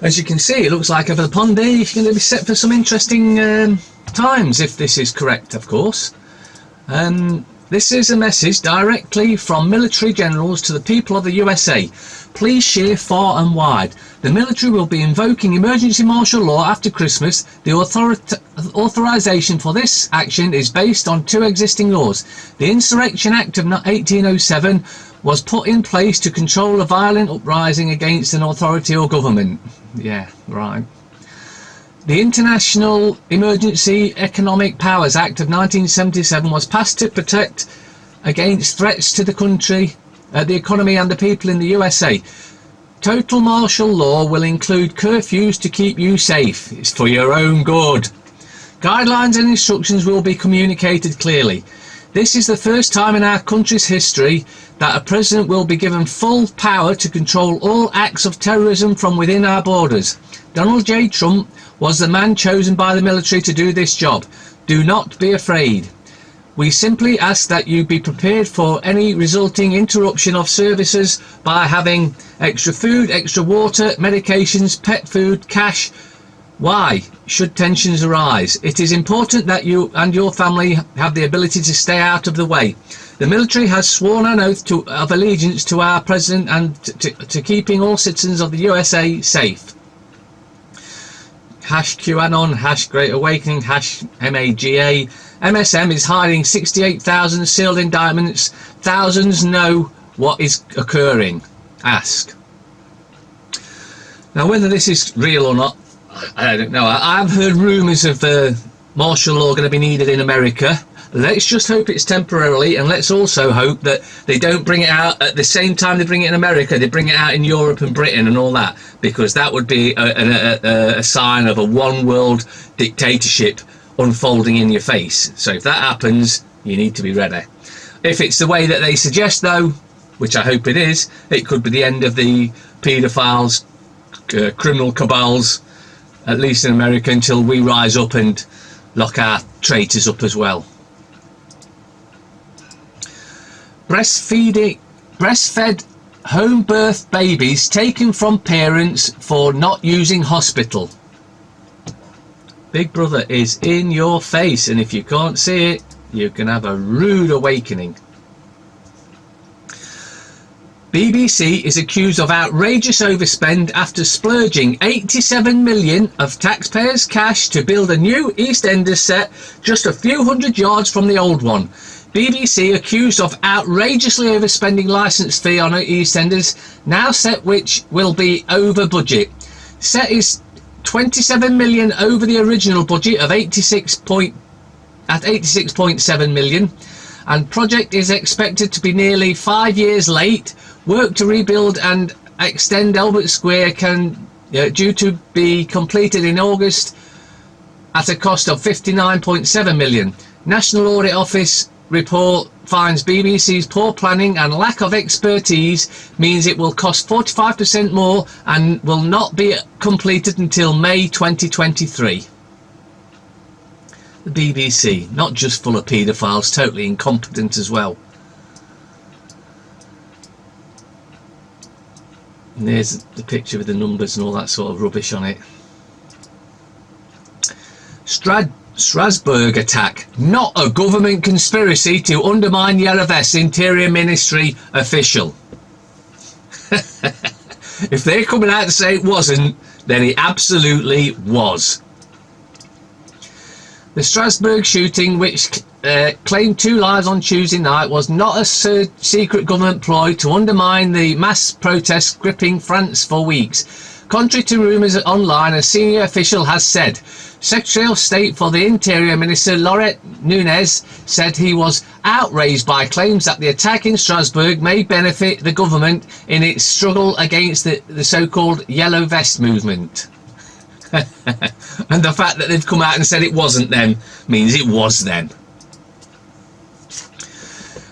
As you can see, it looks like over the pond there, you're going to be set for some interesting times, if this is correct, of course. This is a message directly from military generals to the people of the USA. Please share far and wide. The military will be invoking emergency martial law after Christmas. The authorization for this action is based on two existing laws. The Insurrection Act of 1807 was put in place to control a violent uprising against an authority or government. Yeah, right. The International Emergency Economic Powers Act of 1977 was passed to protect against threats to the country, the economy and the people in the USA. Total martial law will include curfews to keep you safe. It's for your own good. Guidelines and instructions will be communicated clearly. This is the first time in our country's history that a president will be given full power to control all acts of terrorism from within our borders. Donald J. Trump was the man chosen by the military to do this job. Do not be afraid. We simply ask that you be prepared for any resulting interruption of services by having extra food, extra water, medications, pet food, cash. Why should tensions arise? It is important that you and your family have the ability to stay out of the way. The military has sworn an oath of allegiance to our president and to keeping all citizens of the USA safe. Hash QAnon, hash Great Awakening, hash MAGA. MSM is hiding 68,000 sealed indictments. Thousands know what is occurring. Ask. Now, whether this is real or not, I don't know. I've heard rumours of martial law going to be needed in America. Let's just hope it's temporarily, and let's also hope that they don't bring it out at the same time they bring it in America. They bring it out in Europe and Britain and all that, because that would be a sign of a one-world dictatorship unfolding in your face. So if that happens, you need to be ready. If it's the way that they suggest, though, which I hope it is, it could be the end of the paedophiles, criminal cabals, at least in America, until we rise up and lock our traitors up as well. Breastfed home birth babies taken from parents for not using hospital. Big Brother is in your face, and if you can't see it, you can have a rude awakening. BBC is accused of outrageous overspend after splurging 87 million of taxpayers' cash to build a new EastEnders set just a few hundred yards from the old one. BBC accused of outrageously overspending licence fee on EastEnders now set, which will be over budget. Set is 27 million over the original budget of 86.7 million, and project is expected to be nearly 5 years late. Work to rebuild and extend Albert Square due to be completed in August at a cost of 59.7 million. National Audit Office report finds BBC's poor planning and lack of expertise means it will cost 45% more and will not be completed until May 2023. The BBC, not just full of paedophiles, totally incompetent as well. And there's the picture with the numbers and all that sort of rubbish on it. Strasbourg attack, not a government conspiracy to undermine Yerevan's Interior Ministry official. If they're coming out to say it wasn't, then it absolutely was. The Strasbourg shooting, which claimed 2 lives on Tuesday night, was not a secret government ploy to undermine the mass protests gripping France for weeks. Contrary to rumours online, a senior official has said. Secretary of State for the Interior Minister Laurent Nunez said he was outraged by claims that the attack in Strasbourg may benefit the government in its struggle against the so-called Yellow Vest movement. And the fact that they've come out and said it wasn't them means it was them.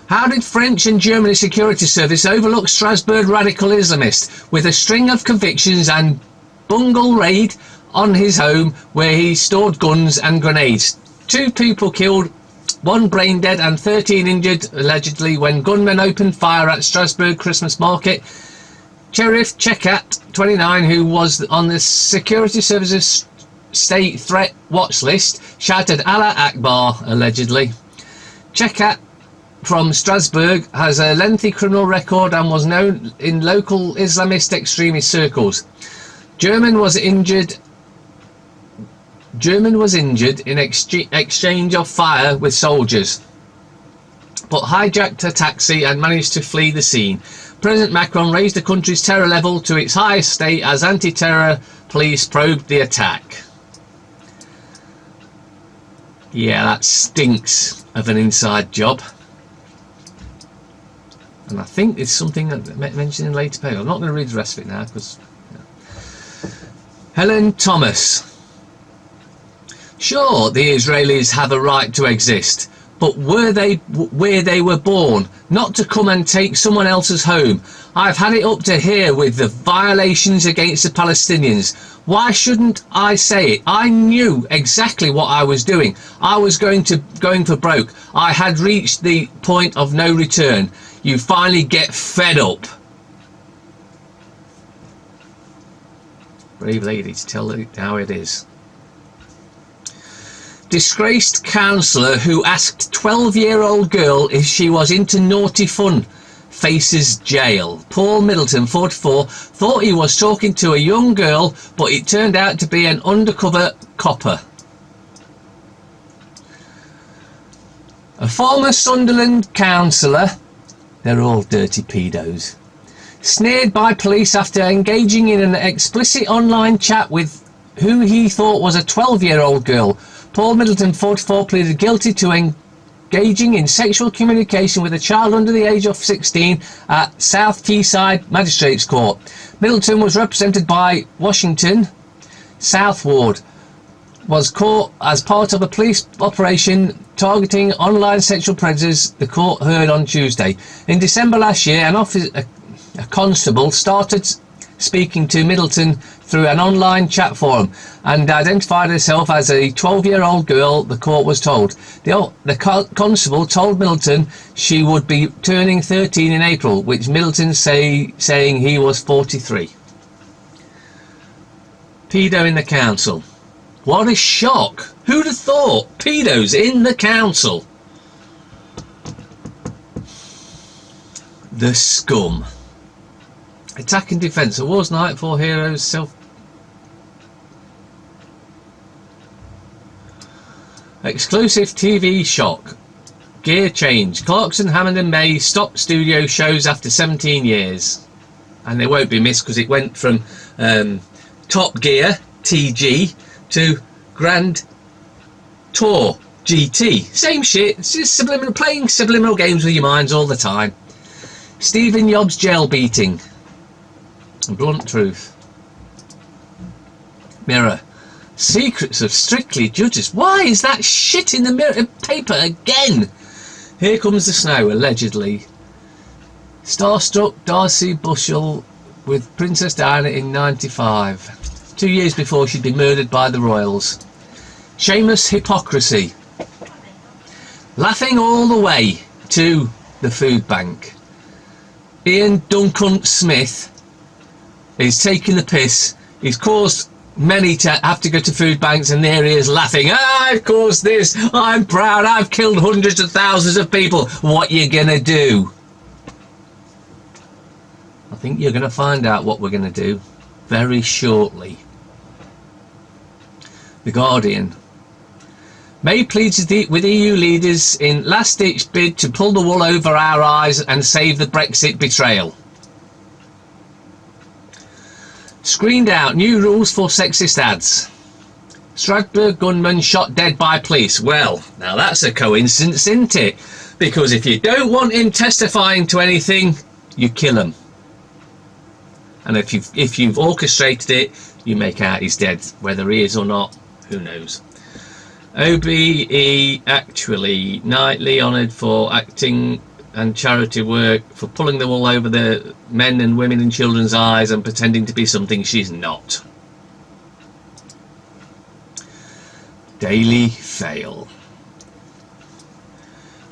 How did French and German security service overlook Strasbourg radical Islamist with a string of convictions and bungle raid on his home where he stored guns and grenades? 2 people killed, 1 brain dead and 13 injured allegedly when gunmen opened fire at Strasbourg Christmas market. Sheriff Chekat, 29, who was on the Security Services State Threat Watch List, shouted Allah Akbar, allegedly. Chekat from Strasbourg has a lengthy criminal record and was known in local Islamist extremist circles. German was injured in exchange of fire with soldiers, but hijacked a taxi and managed to flee the scene. President Macron raised the country's terror level to its highest state as anti-terror police probed the attack. Yeah, that stinks of an inside job. And I think it's something that mentioned in later paper. I'm not going to read the rest of it now because... Helen Thomas. Sure, the Israelis have a right to exist, but were they where they were born, not to come and take someone else's home. I've had it up to here with the violations against the Palestinians. Why shouldn't I say it? I knew exactly what I was doing. I was going for broke. I had reached the point of no return. You finally get fed up. Brave lady to tell it how it is. Disgraced counsellor who asked 12-year-old girl if she was into naughty fun faces jail. Paul Middleton, 44, thought he was talking to a young girl, but it turned out to be an undercover copper. A former Sunderland counsellor, they're all dirty pedos, sneered by police after engaging in an explicit online chat with who he thought was a 12-year-old girl. Paul Middleton, 44, pleaded guilty to engaging in sexual communication with a child under the age of 16 at South Teesside Magistrates Court. Middleton was represented by Washington South Ward, was caught as part of a police operation targeting online sexual predators, the court heard on Tuesday. In December last year, a constable started speaking to Middleton through an online chat forum and identified herself as a 12-year-old girl, the court was told. The constable told Middleton she would be turning 13 in April, which Middleton saying he was 43. Pedo in the council. What a shock! Who'd have thought? Pedos in the council. The scum. Attack and defence. Awards night for heroes. Exclusive TV shock. Gear change. Clarkson, Hammond and May stopped studio shows after 17 years. And they won't be missed because it went from Top Gear, TG, to Grand Tour, GT. Same shit. It's just playing subliminal games with your minds all the time. Stephen Yobb's jail beating. Blunt truth. Mirror. Secrets of Strictly Judges. Why is that shit in the Mirror paper again? Here comes the snow, allegedly. Starstruck Darcy Bushell with Princess Diana in 95. 2 years before she'd been murdered by the royals. Shameless hypocrisy. Laughing all the way to the food bank. Ian Duncan Smith is taking the piss. He's caused many to have to go to food banks, and there he is laughing. I've caused this. I'm proud. I've killed hundreds of thousands of people. What you gonna do? I think you're gonna find out what we're gonna do very shortly. The Guardian. May pleads with EU leaders in last-ditch bid to pull the wool over our eyes and save the Brexit betrayal. Screened out new rules for sexist ads. Strasbourg gunman shot dead by police. Well, now that's a coincidence, isn't it? Because if you don't want him testifying to anything, you kill him. And if you've orchestrated it, you make out he's dead. Whether he is or not, who knows? OBE actually nightly honoured for acting and charity work, for pulling the wool over the men and women and children's eyes and pretending to be something she's not. Daily fail.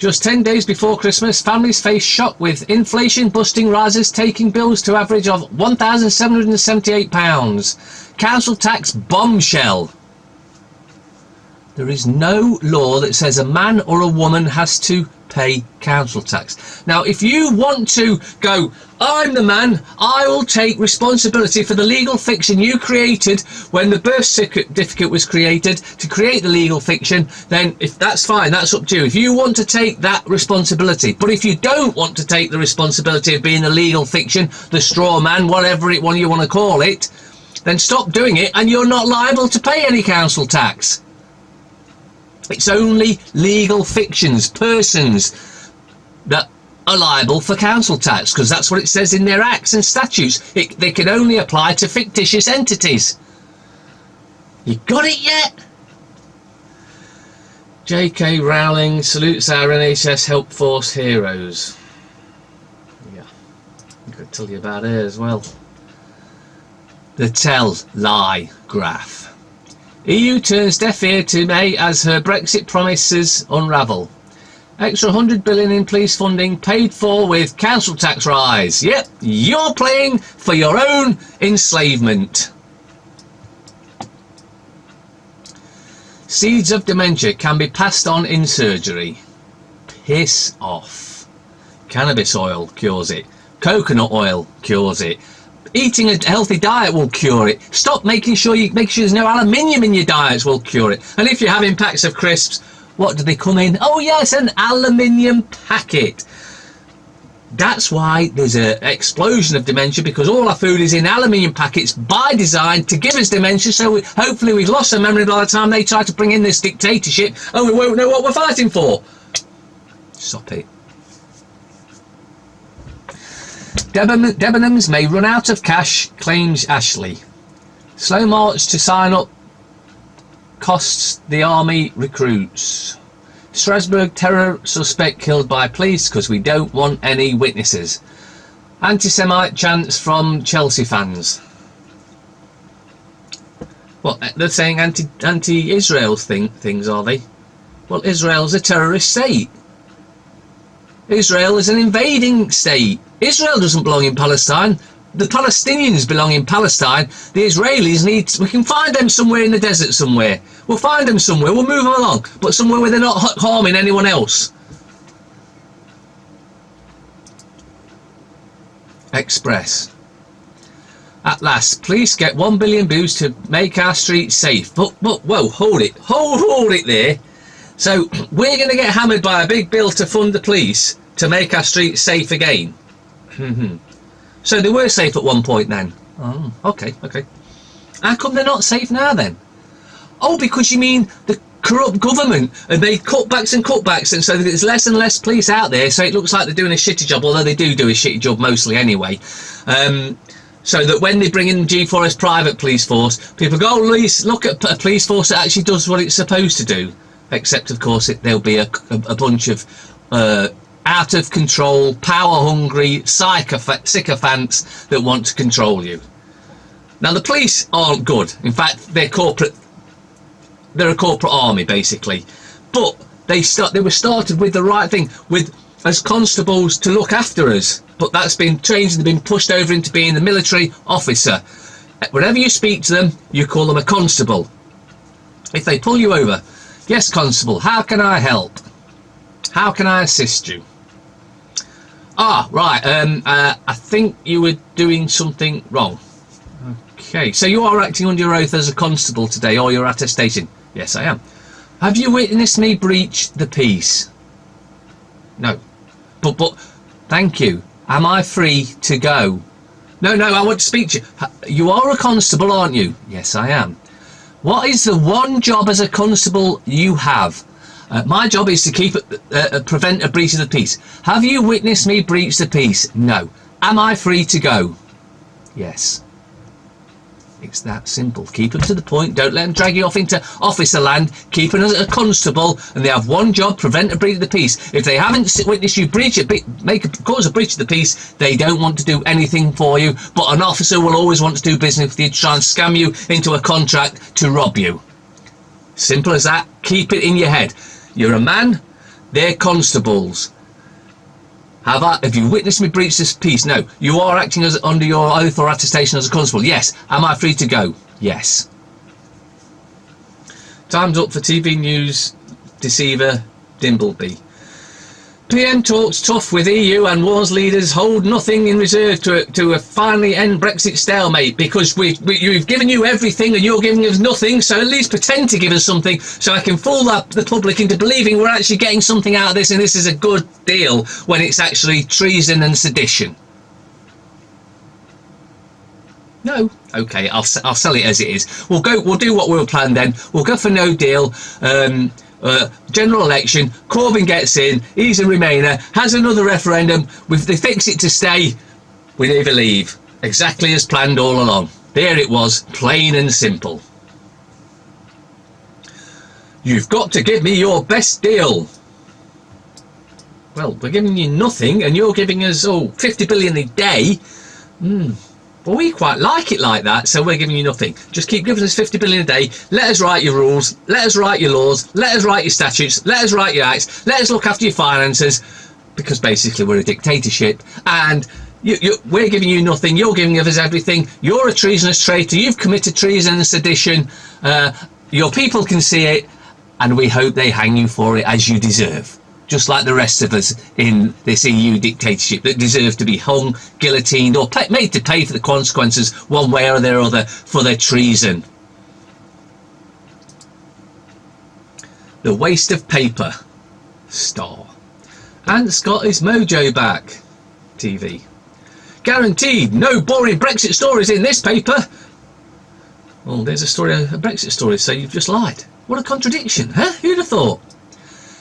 Just 10 days before Christmas, families face shock with inflation busting rises, taking bills to average of £1,778. Council tax bombshell. There is no law that says a man or a woman has to pay council tax. Now, if you want to go, I'm the man, I will take responsibility for the legal fiction you created when the birth certificate was created to create the legal fiction, then if that's fine, that's up to you. If you want to take that responsibility, but if you don't want to take the responsibility of being the legal fiction, the straw man, whatever one you want to call it, then stop doing it and you're not liable to pay any council tax. It's only legal fictions, persons, that are liable for council tax, because that's what it says in their acts and statutes. They can only apply to fictitious entities. You got it yet? J.K. Rowling salutes our NHS Help Force heroes. Yeah, I could tell you about her as well. The tell-lie graph. EU turns deaf ear to May as her Brexit promises unravel. Extra 100 billion in police funding paid for with council tax rise. Yep, you're playing for your own enslavement. Seeds of dementia can be passed on in surgery. Piss off. Cannabis oil cures it. Coconut oil cures it. Eating a healthy diet will cure it. Stop making sure there's no aluminium in your diets will cure it. And if you're having packs of crisps, what do they come in? Oh yes, an aluminium packet. That's why there's an explosion of dementia, because all our food is in aluminium packets by design to give us dementia, so hopefully we've lost our memory by the time they try to bring in this dictatorship and we won't know what we're fighting for. Stop it. Debenhams may run out of cash, claims Ashley. Slow march to sign up costs the army recruits. Strasbourg terror suspect killed by police because we don't want any witnesses. Anti-Semite chants from Chelsea fans. What, they're saying anti-Israel things, are they? Well, Israel's a terrorist state. Israel is an invading state. Israel doesn't belong in Palestine. The Palestinians belong in Palestine. The Israelis we can find them somewhere in the desert somewhere. We'll find them somewhere. We'll move them along. But somewhere where they're not harming anyone else. Express. At last, police get 1 billion boost to make our streets safe. But whoa, hold it. Hold it there. So, we're going to get hammered by a big bill to fund the police to make our streets safe again. So they were safe at one point then. Oh, okay. How come they're not safe now then? Oh, because you mean the corrupt government and they cutbacks, and so there's less and less police out there, so it looks like they're doing a shitty job, although they do a shitty job mostly anyway. So that when they bring in G4's private police force, people go, oh, look at a police force that actually does what it's supposed to do. Except, of course, there'll be a bunch of out of control, power-hungry sycophants that want to control you. Now, the police aren't good. In fact, they're a corporate army, basically. But they were started with the right thing, as constables to look after us. But that's been changed and been pushed over into being the military officer. Whenever you speak to them, you call them a constable. If they pull you over, yes, constable, how can I help? How can I assist you? Ah, right, I think you were doing something wrong. Okay, so you are acting under your oath as a constable today, or you're at a station? Yes, I am. Have you witnessed me breach the peace? No. But, thank you. Am I free to go? No, I want to speak to you. You are a constable, aren't you? Yes, I am. What is the one job as a constable you have? My job is to prevent a breach of the peace. Have you witnessed me breach the peace? No. Am I free to go? Yes. It's that simple. Keep them to the point. Don't let them drag you off into officer land. Keep them as a constable, and they have one job: prevent a breach of the peace. If they haven't witnessed you cause a breach of the peace, they don't want to do anything for you. But an officer will always want to do business with you, to try and scam you into a contract to rob you. Simple as that. Keep it in your head. You're a man. They're constables. Have you witnessed me breach this peace? No. You are acting as under your oath or attestation as a constable? Yes. Am I free to go? Yes. Time's up for TV news deceiver Dimbleby. PM talks tough with EU and warns leaders hold nothing in reserve to finally end Brexit stalemate, because we've given you everything and you're giving us nothing, so at least pretend to give us something so I can fool the public into believing we're actually getting something out of this and this is a good deal when it's actually treason and sedition. No. Okay, I'll sell it as it is. We'll do what we'll plan then. We'll go for no deal. General election, Corbyn gets in, he's a Remainer, has another referendum, they fix it to stay, we never leave. Exactly as planned all along. There it was, plain and simple. You've got to give me your best deal. Well, we're giving you nothing and you're giving us 50 billion a day. Well, we quite like it like that, so we're giving you nothing. Just keep giving us 50 billion a day. Let us write your rules. Let us write your laws. Let us write your statutes. Let us write your acts. Let us look after your finances, because basically we're a dictatorship. And we're giving you nothing. You're giving us everything. You're a treasonous traitor. You've committed treason and sedition. Your people can see it, and we hope they hang you for it as you deserve. Just like the rest of us in this EU dictatorship that deserve to be hung, guillotined, or made to pay for the consequences one way or the other for their treason. The waste of paper. Star. Ant's got his mojo back. TV. Guaranteed no boring Brexit stories in this paper. Well, there's a Brexit story, so you've just lied. What a contradiction, huh? Who'd have thought?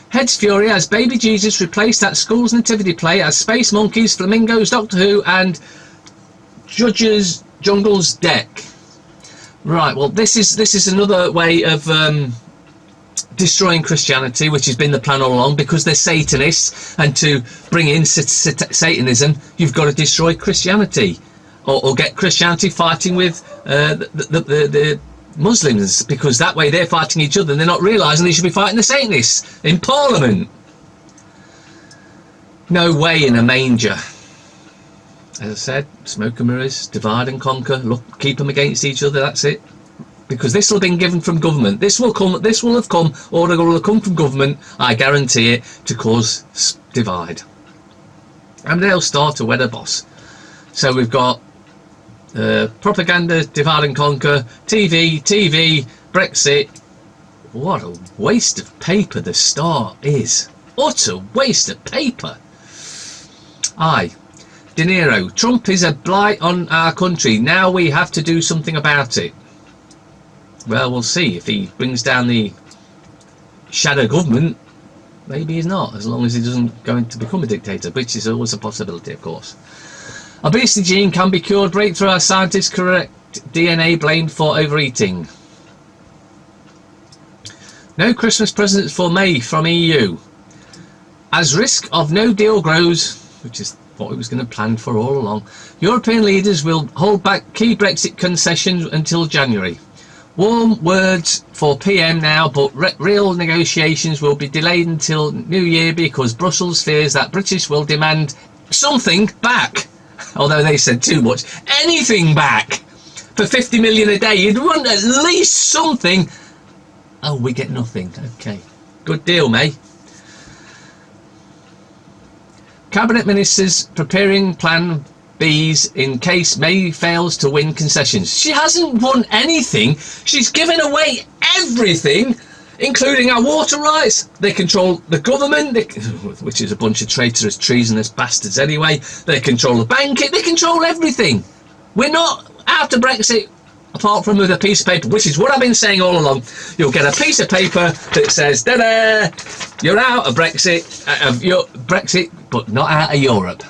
Heads fury as baby Jesus replaced at school's nativity play as space monkeys, flamingos, Doctor Who and Judge's Jungle's deck. Right, well this is another way of destroying Christianity, which has been the plan all along, because they're Satanists, and to bring in Satanism you've got to destroy Christianity or get Christianity fighting with the Muslims, because that way they're fighting each other and they're not realising they should be fighting the Satanists in Parliament. No way in a manger. As I said, smoke and mirrors, divide and conquer, look, keep them against each other, that's it. Because this will have been given from government. This will have come, order will have come from government, I guarantee it, to cause divide. And they'll start to wed a boss. So we've got propaganda, divide and conquer, TV, Brexit. What a waste of paper the Star is. Utter waste of paper. Aye. De Niro, Trump is a blight on our country. Now we have to do something about it. Well, we'll see. If he brings down the shadow government, maybe he's not, as long as he doesn't go into become a dictator, which is always a possibility, of course. Obesity gene can be cured. Breakthrough as scientists correct DNA blamed for overeating. No Christmas presents for May from EU. As risk of no deal grows, which is what it was going to plan for all along, European leaders will hold back key Brexit concessions until January. Warm words for PM now, but real negotiations will be delayed until New Year because Brussels fears that British will demand something back. Although they said too much. Anything back. For 50 million a day, you'd want at least something. Oh, we get nothing. Okay. Good deal, May. Cabinet ministers preparing plan B's in case May fails to win concessions. She hasn't won anything. She's given away everything, including our water rights. They control the government, which is a bunch of traitorous, treasonous bastards anyway. They control the banking. They control everything. We're not after Brexit, apart from with a piece of paper, which is what I've been saying all along. You'll get a piece of paper that says, da-da, you're out of Brexit, but not out of Europe.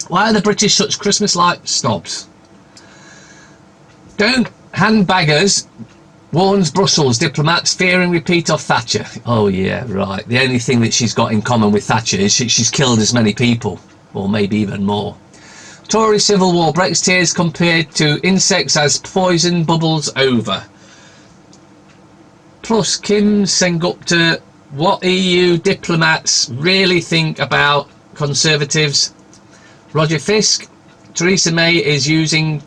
Why are the British such Christmas-like snobs? Don't handbaggers, warns Brussels diplomats fearing repeat of Thatcher. Oh yeah, right. The only thing that she's got in common with Thatcher is she's killed as many people, or maybe even more. Tory civil war, Brexiteers compared to insects as poison bubbles over. Plus, Kim Sengupta what EU diplomats really think about Conservatives. Roger Fisk, Theresa May is using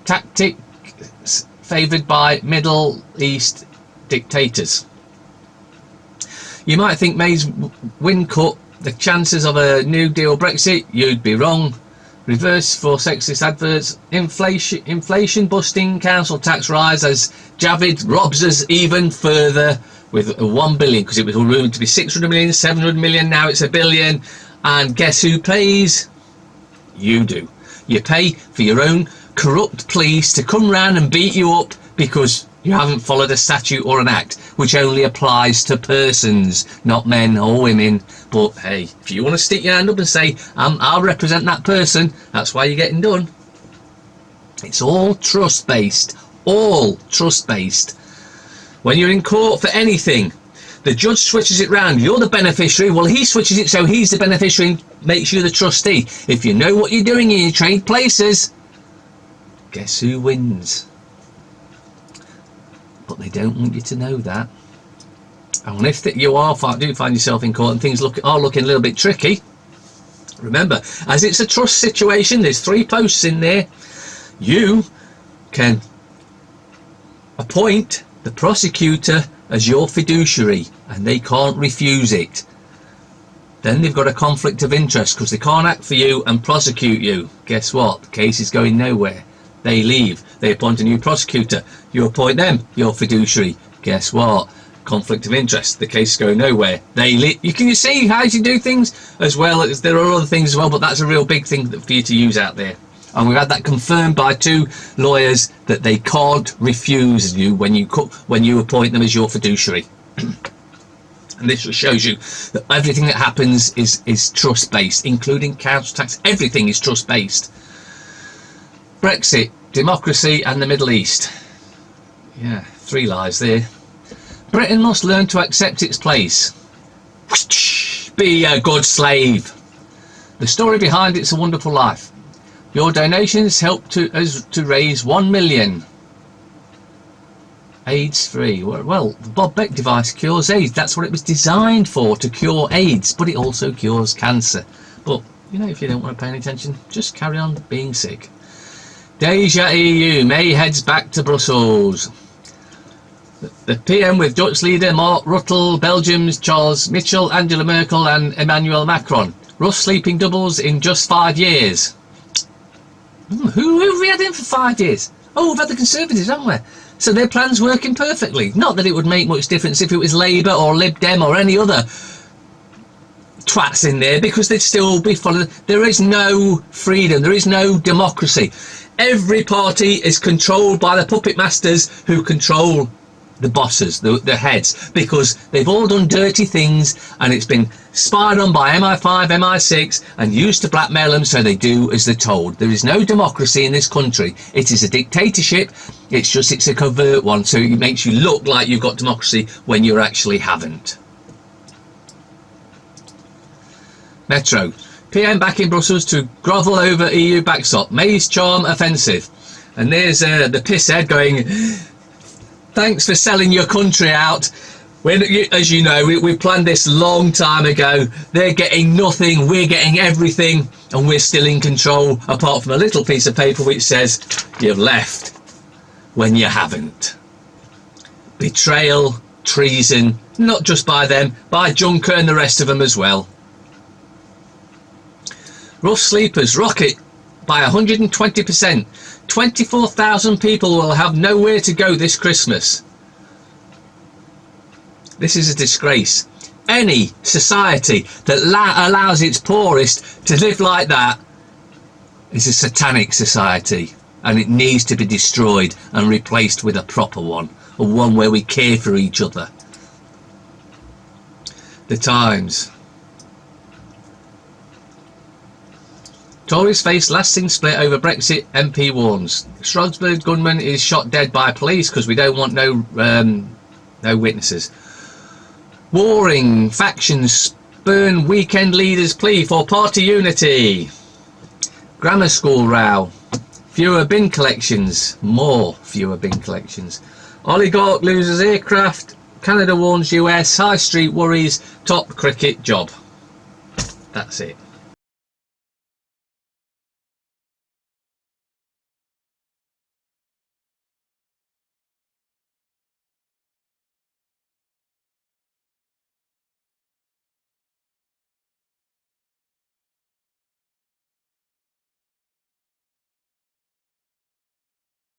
tactics favoured by Middle East dictators. You might think May's win cut the chances of a New Deal Brexit. You'd be wrong. Reverse for sexist adverts. Inflation busting council tax rise as Javid robs us even further with 1 billion, because it was all rumoured to be 600 million, 700 million, now it's 1 billion. And guess who pays? You do. You pay for your own corrupt police to come round and beat you up because you haven't followed a statute or an act, which only applies to persons, not men or women. But hey, if you want to stick your hand up and say, I'll represent that person, that's why you're getting done. It's all trust-based. All trust-based. When you're in court for anything, the judge switches it round. You're the beneficiary. Well, he switches it so he's the beneficiary and makes you the trustee. If you know what you're doing in your trade places, guess who wins? But they don't want you to know that. And if you do find yourself in court and things are looking a little bit tricky, remember, as it's a trust situation, there's 3 posts in there. You can appoint the prosecutor as your fiduciary and they can't refuse it. Then they've got a conflict of interest because they can't act for you and prosecute you. Guess what? The case is going nowhere. They leave. They appoint a new prosecutor. You appoint them, your fiduciary. Guess what? Conflict of interest. The case is going nowhere. They leave. You see how you do things, as well as there are other things as well, but that's a real big thing for you to use out there. And we've had that confirmed by 2 lawyers that they can't refuse you when you appoint them as your fiduciary. And this shows you that everything that happens is trust-based, including council tax. Everything is trust-based. Brexit, democracy and the Middle East. Yeah, 3 lies there. Britain must learn to accept its place. Be a good slave. The story behind It's a Wonderful Life. Your donations help us to raise 1 million. AIDS free. Well, the Bob Beck device cures AIDS. That's what it was designed for, to cure AIDS, but it also cures cancer. But, you know, if you don't want to pay any attention, just carry on being sick. Deja EU. May heads back to Brussels. The PM with Dutch leader Mark Rutte, Belgium's Charles Michel, Angela Merkel and Emmanuel Macron. Rough sleeping doubles in just 5 years. Who have we had in for 5 years? Oh, we've had the Conservatives, haven't we? So their plan's working perfectly. Not that it would make much difference if it was Labour or Lib Dem or any other twats in there, because they'd still be following. There is no freedom. There is no democracy. Every party is controlled by the puppet masters who control the bosses, the heads, because they've all done dirty things and it's been spied on by MI5, MI6 and used to blackmail them, so they do as they're told. There is no democracy in this country. It is a dictatorship. It's a covert one, so it makes you look like you've got democracy when you actually haven't. Metro. PM back in Brussels to grovel over EU backstop. May's charm offensive. And there's the pisshead going, thanks for selling your country out. As you know, we planned this long time ago. They're getting nothing, we're getting everything, and we're still in control, apart from a little piece of paper which says you've left when you haven't. Betrayal, treason, not just by them, by Juncker and the rest of them as well. Rough sleepers rocket by 120%. 24,000 people will have nowhere to go this Christmas. This is a disgrace. Any society that allows its poorest to live like that is a satanic society, and it needs to be destroyed and replaced with a proper one, a one where we care for each other. The Times. Tories face lasting split over Brexit, MP warns. Strasbourg gunman is shot dead by police because we don't want no witnesses. Warring factions spurn weekend leaders' plea for party unity. Grammar school row. Fewer bin collections. Fewer bin collections. Oligarch loses aircraft Canada warns US, high street worries, top cricket job. That's it.